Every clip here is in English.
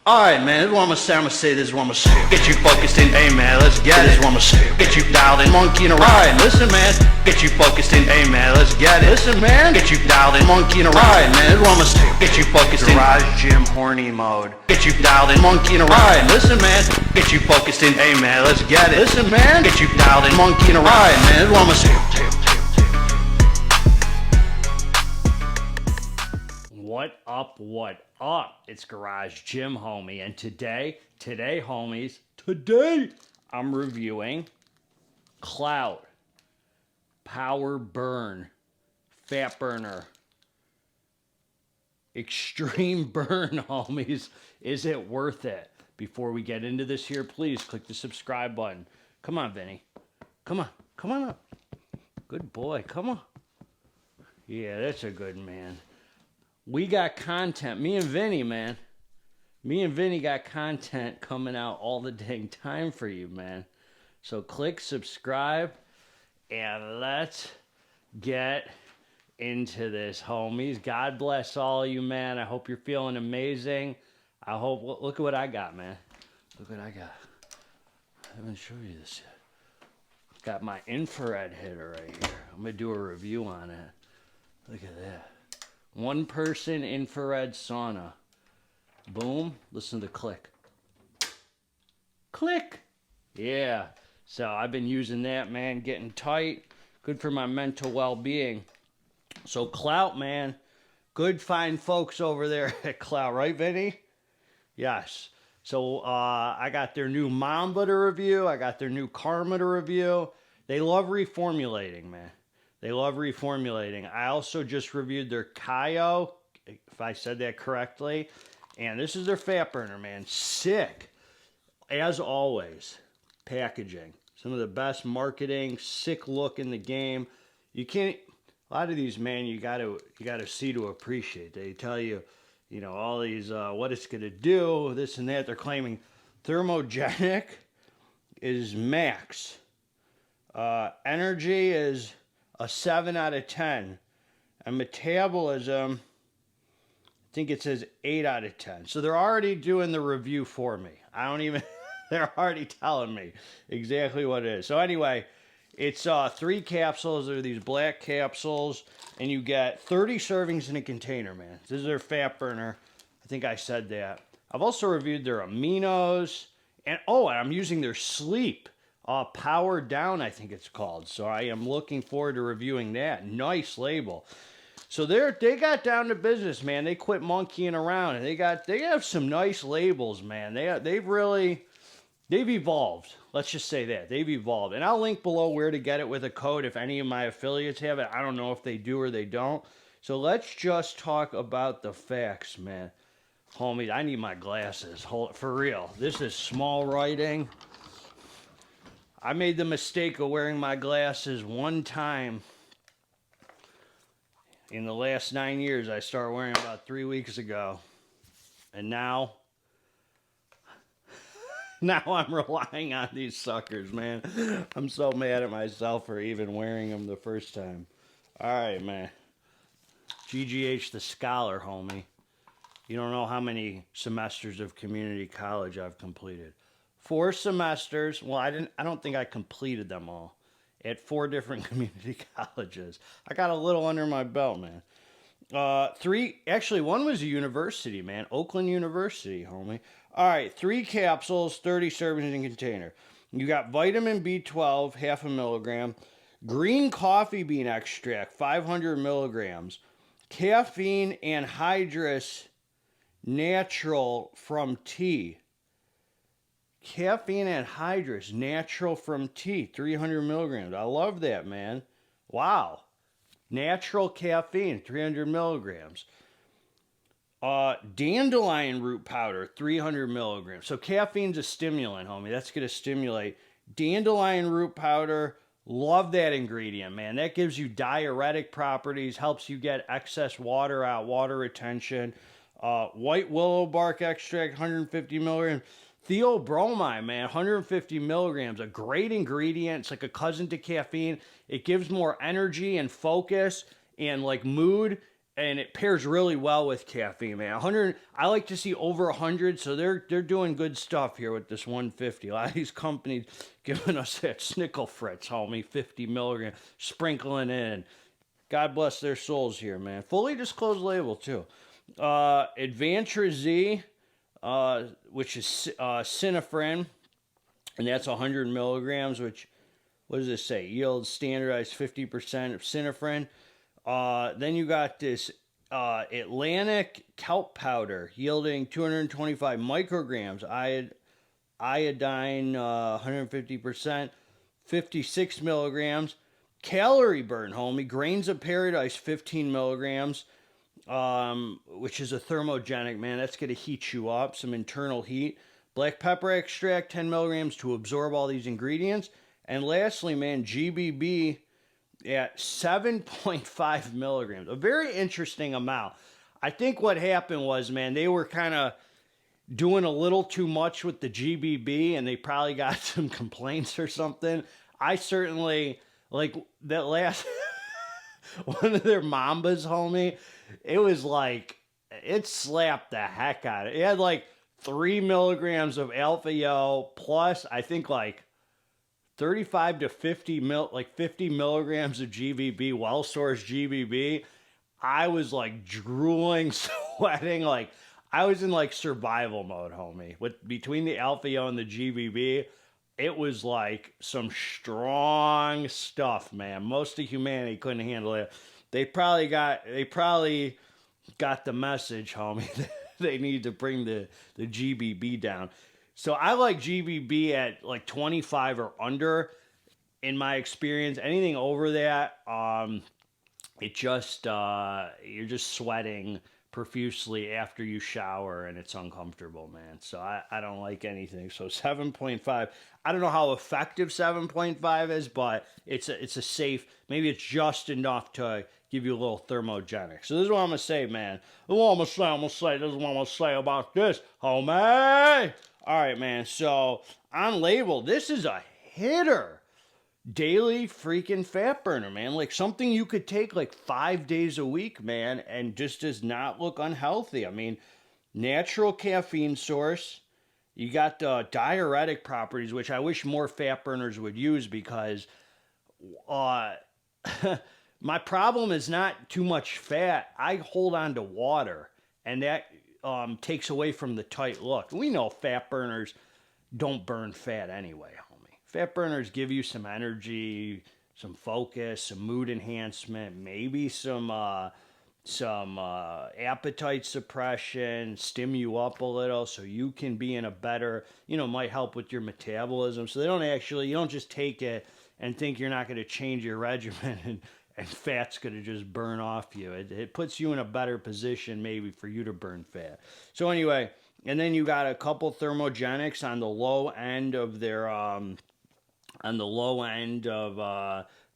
Alright, man, this is what I'm gonna say, this is what I'm gonna say. Get you focused in, hey man, let's get it. This is what I'm gonna say. Get you dialed in, monkey in a ride. Listen, man, get you focused in, hey man, let's get it. Listen, man, get you dialed in, monkey in a ride. Man, this is what I'm gonna say. Get you focused in garage gym horny mode. Get you dialed in, monkey in a ride. Listen, man, get you focused in, hey man, let's get it. Listen, man, get you dialed in, monkey in a ride. Man, this is what I'm gonna say. What up, what up? It's Garage Gym Homie, and today, homies, I'm reviewing Klout Power Burn Fat Burner. Extreme burn, homies. Is it worth it? Before we get into this here, please click the subscribe button. Come on, Vinny. Come on up. Good boy, come on. Yeah, that's a good man. We got content. Me and Vinny, man. Me and Vinny got content coming out all the dang time for you, man. So click subscribe and let's get into this, homies. God bless all of you, man. I hope you're feeling amazing. I hope, look at what I got, man. Look what I got. I haven't showed you this yet. Got my infrared hitter right here. I'm going to do a review on it. Look at that. One person infrared sauna. Boom. Listen to the click. Click. Yeah. So I've been using that, man. Getting tight. Good for my mental well-being. So Klout, man. Good fine folks over there at Klout. Right, Vinny? Yes. So I got their new Mamba to review. I got their new Karma to review. They love reformulating, man. They love reformulating. I also just reviewed their Kaio, if I said that correctly. And this is their fat burner, man. Sick. As always, packaging. Some of the best marketing, sick look in the game. You can't, a lot of these, man, you gotta see to appreciate. They tell you, you know, all these, what it's gonna do, this and that. They're claiming thermogenic is max. Energy is a 7 out of 10. And metabolism, I think it says 8 out of 10. So they're already doing the review for me. I don't even, they're already telling me exactly what it is. So anyway, it's 3 capsules. They're these black capsules. And you get 30 servings in a container, man. This is their fat burner. I think I said that. I've also reviewed their aminos. And oh, I'm using their sleep. Power Down, I think it's called. So I am looking forward to reviewing that. Nice label. So they got down to business, man. They quit monkeying around, and they have some nice labels, man. They've evolved. Let's just say that they've evolved. And I'll link below where to get it with a code if any of my affiliates have it. I don't know if they do or they don't. So let's just talk about the facts, man. Homies, I need my glasses. For real. This is small writing. I made the mistake of wearing my glasses one time in the last 9 years. I started wearing them about 3 weeks ago. And now I'm relying on these suckers, man. I'm so mad at myself for even wearing them the first time. All right, man. GGH the Scholar, homie. You don't know how many semesters of community college I've completed. 4 semesters. Well, I don't think I completed them all at 4 different community colleges. I got a little under my belt, man. 3, actually, one was a university, man. Oakland University, homie. All right, 3 capsules, 30 servings in a container. You got vitamin B12, half a milligram. Green coffee bean extract, 500 milligrams. Caffeine anhydrous natural from tea. Caffeine anhydrous, natural from tea, 300 milligrams. I love that, man. Wow. Natural caffeine, 300 milligrams. Dandelion root powder, 300 milligrams. So caffeine's a stimulant, homie. That's going to stimulate. Dandelion root powder, love that ingredient, man. That gives you diuretic properties, helps you get excess water out, water retention. White willow bark extract, 150 milligrams. Theobromine, man, 150 milligrams, a great ingredient. It's like a cousin to caffeine. It gives more energy and focus and like mood and it pairs really well with caffeine, man. 100, I like to see over 100, so they're doing good stuff here with this 150. A lot of these companies giving us that Snickle Fritz, homie, 50 milligrams, sprinkling in. God bless their souls here, man. Fully disclosed label, too. Advantra Z, which is Synephrine, and that's 100 milligrams, which, what does this say? Yields standardized 50% of Synephrine. Then you got this Atlantic kelp powder yielding 225 micrograms, iodine 150%, 56 milligrams. Calorie burn, homie. Grains of Paradise, 15 milligrams, which is a thermogenic, man. That's going to heat you up, some internal heat. Black pepper extract, 10 milligrams to absorb all these ingredients. And lastly, man, GBB at 7.5 milligrams. A very interesting amount. I think what happened was, man, they were kind of doing a little too much with the GBB, and they probably got some complaints or something. I certainly... Like, that last, one of their Mambas, homie, it was like, it slapped the heck out of it. It had like 3 milligrams of alpha-yo plus, I think like 35 to 50 50 milligrams of GBB, well-sourced GBB. I was like drooling, sweating, like I was in like survival mode, homie. Between the alpha-yo and the GBB, it was like some strong stuff, man. Most of humanity couldn't handle it. They probably got the message, homie. They need to bring the GBB down. So I like GBB at like 25 or under. In my experience, anything over that, it just you're just sweating profusely after you shower, and it's uncomfortable, man. So I don't like anything. So 7.5. I don't know how effective 7.5 is, but it's a safe. Maybe it's just enough to give you a little thermogenic. So this is what I'm gonna say, man. This is what I'm gonna say. This is what I'm gonna say about this, homie. All right, man. So on label, this is a hitter. Daily freaking fat burner, man. Like something you could take like 5 days a week, man, and just does not look unhealthy. I mean, natural caffeine source. You got the diuretic properties, which I wish more fat burners would use, because my problem is not too much fat. I hold on to water, and that takes away from the tight look. We know fat burners don't burn fat anyway, homie. Fat burners give you some energy, some focus, some mood enhancement, maybe some appetite suppression, stim you up a little so you can be in a better, might help with your metabolism. So you don't just take it and think you're not going to change your regimen and fat's going to just burn off you. It puts you in a better position maybe for you to burn fat. So anyway, and then you got a couple thermogenics on the low end of their,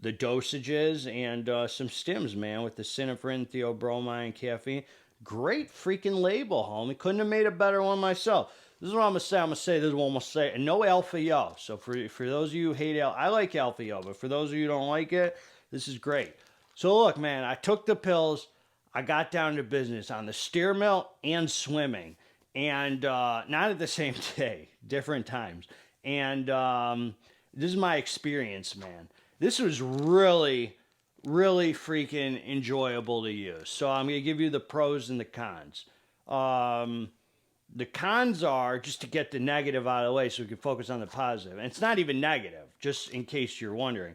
the dosages, and some stims, man, with the Synephrine, theobromine, caffeine. Great freaking label, homie. Couldn't have made a better one myself. This is what I'm going to say. This is what I'm going to say. And no alpha-yo. So for those of you who hate I like alpha-yo, but for those of you who don't like it, this is great. So look, man, I took the pills. I got down to business on the steer mill and swimming. And not at the same day, different times. And this is my experience, man. This was really, really freaking enjoyable to use. So I'm going to give you the pros and the cons. The cons are, just to get the negative out of the way so we can focus on the positive. And it's not even negative, just in case you're wondering.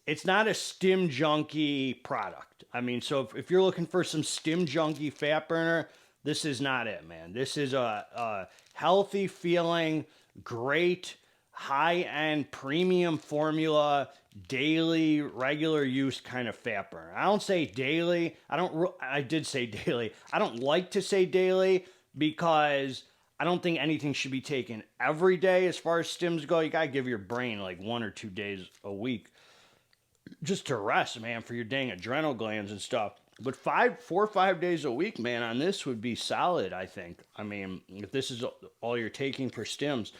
It's not a stim junkie product. I mean, so if you're looking for some stim junkie fat burner, this is not it, man. This is a healthy feeling, great, high-end premium formula, daily, regular use kind of fat burner. I don't say daily. I did say daily. I don't like to say daily because I don't think anything should be taken every day as far as stims go. You got to give your brain like 1 or 2 days a week just to rest, man, for your dang adrenal glands and stuff. But 4 or 5 days a week, man, on this would be solid, I think. I mean, if this is all you're taking for stims.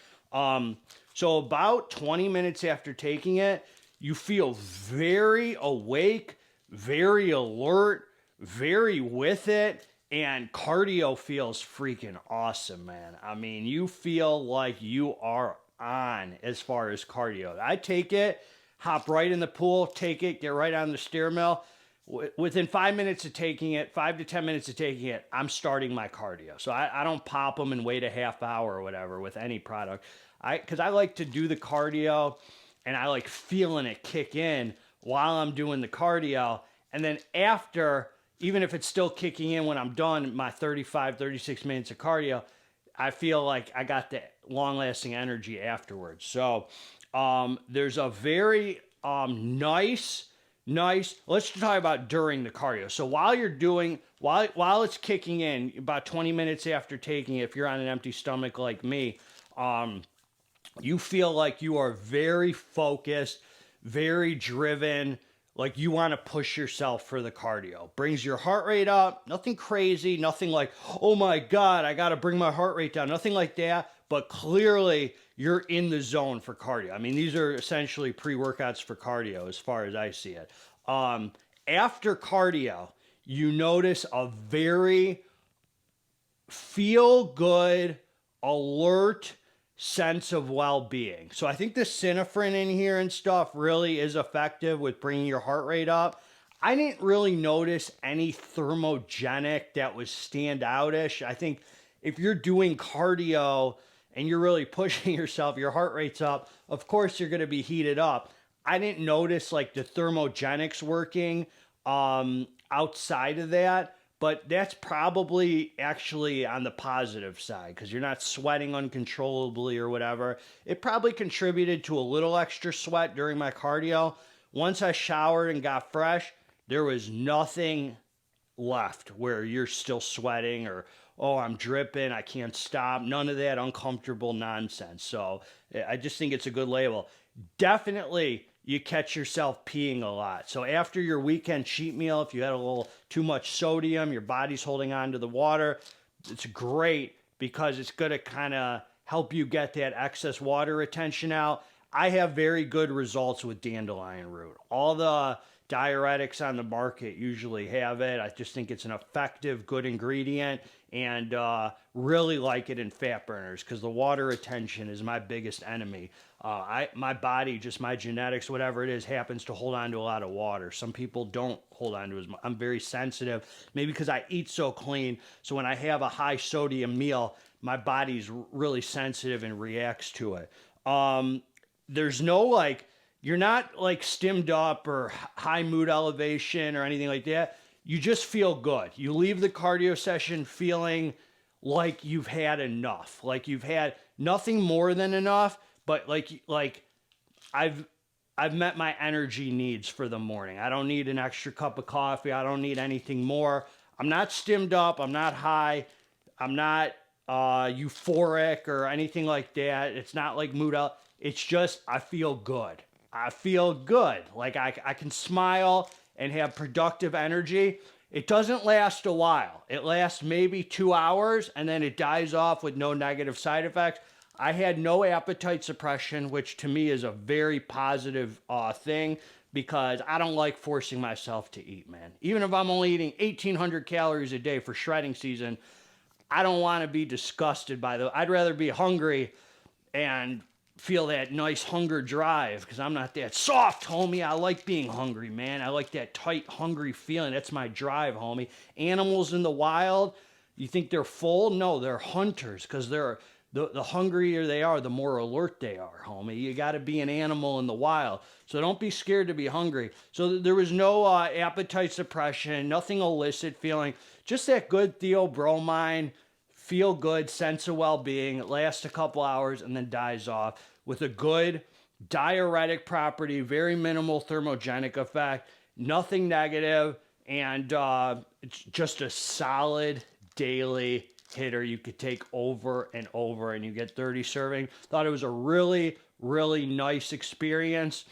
So about 20 minutes after taking it, you feel very awake, very alert, very with it, and cardio feels freaking awesome, man. I mean, you feel like you are on as far as cardio. I take it, hop right in the pool, take it, get right on the stair mill. Within 5 minutes of taking it, 5 to 10 minutes of taking it, I'm starting my cardio. So I don't pop them and wait a half hour or whatever with any product. Because I like to do the cardio and I like feeling it kick in while I'm doing the cardio. And then after, even if it's still kicking in when I'm done my 35, 36 minutes of cardio, I feel like I got the long-lasting energy afterwards. So there's a very nice, let's talk about during the cardio. So while you're doing, while it's kicking in, about 20 minutes after taking it, if you're on an empty stomach like me, you feel like you are very focused, very driven, like you want to push yourself for the cardio. Brings your heart rate up, nothing crazy, nothing like, oh my God, I got to bring my heart rate down, nothing like that. But clearly you're in the zone for cardio. I mean, these are essentially pre-workouts for cardio as far as I see it. After cardio, you notice a very feel good, alert sense of well-being. So I think the synephrine in here and stuff really is effective with bringing your heart rate up. I didn't really notice any thermogenic that was standoutish. I think if you're doing cardio and you're really pushing yourself, your heart rate's up, of course you're going to be heated up. I didn't notice like the thermogenics working outside of that, but that's probably actually on the positive side because you're not sweating uncontrollably or whatever. It probably contributed to a little extra sweat during my cardio. Once I showered and got fresh, there was nothing left where you're still sweating or, oh, I'm dripping, I can't stop. None of that uncomfortable nonsense. So I just think it's a good label. Definitely you catch yourself peeing a lot. So after your weekend cheat meal, if you had a little too much sodium, your body's holding on to the water, it's great because it's going to kind of help you get that excess water retention out. I have very good results with dandelion root. All the diuretics on the market usually have it. I just think it's an effective, good ingredient and really like it in fat burners because the water retention is my biggest enemy. My body, just my genetics, whatever it is, happens to hold on to a lot of water. Some people don't hold on to as much. I'm very sensitive, maybe because I eat so clean. So when I have a high sodium meal, my body's really sensitive and reacts to it. There's no like, you're not like stimmed up or high mood elevation or anything like that. You just feel good. You leave the cardio session feeling like you've had enough, like you've had nothing more than enough, but like I've met my energy needs for the morning. I don't need an extra cup of coffee. I don't need anything more. I'm not stimmed up. I'm not high. I'm not euphoric or anything like that. It's not like mood out. It's just I feel good. I feel good. Like I can smile and have productive energy. It doesn't last a while. It lasts maybe 2 hours and then it dies off with no negative side effects. I had no appetite suppression, which to me is a very positive thing because I don't like forcing myself to eat, man. Even if I'm only eating 1,800 calories a day for shredding season, I don't want to be disgusted by I'd rather be hungry and feel that nice hunger drive because I'm not that soft, homie. I like being hungry, man. I like that tight, hungry feeling. That's my drive, homie. Animals in the wild, you think they're full? No, they're hunters because they're the hungrier they are, the more alert they are, homie. You got to be an animal in the wild. So don't be scared to be hungry. So there was no appetite suppression, nothing illicit feeling, just that good theobromine, feel good sense of well-being. It lasts a couple hours and then dies off with a good diuretic property, very minimal thermogenic effect, nothing negative, and it's just a solid daily hitter you could take over and over and you get 30 serving. Thought it was a really, really nice experience.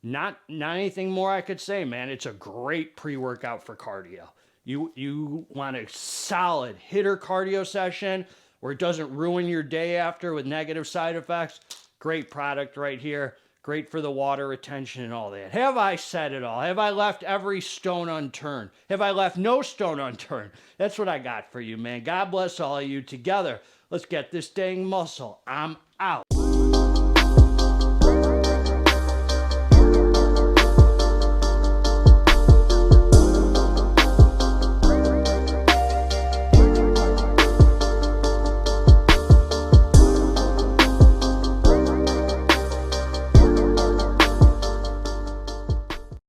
Not anything more I could say, man. It's a great pre-workout for cardio. You want a solid hitter cardio session where it doesn't ruin your day after with negative side effects. Great product right here. Great for the water retention and all that. Have I said it all? Have I left every stone unturned? Have I left no stone unturned? That's what I got for you, man. God bless all of you. Together, let's get this dang muscle. I'm out.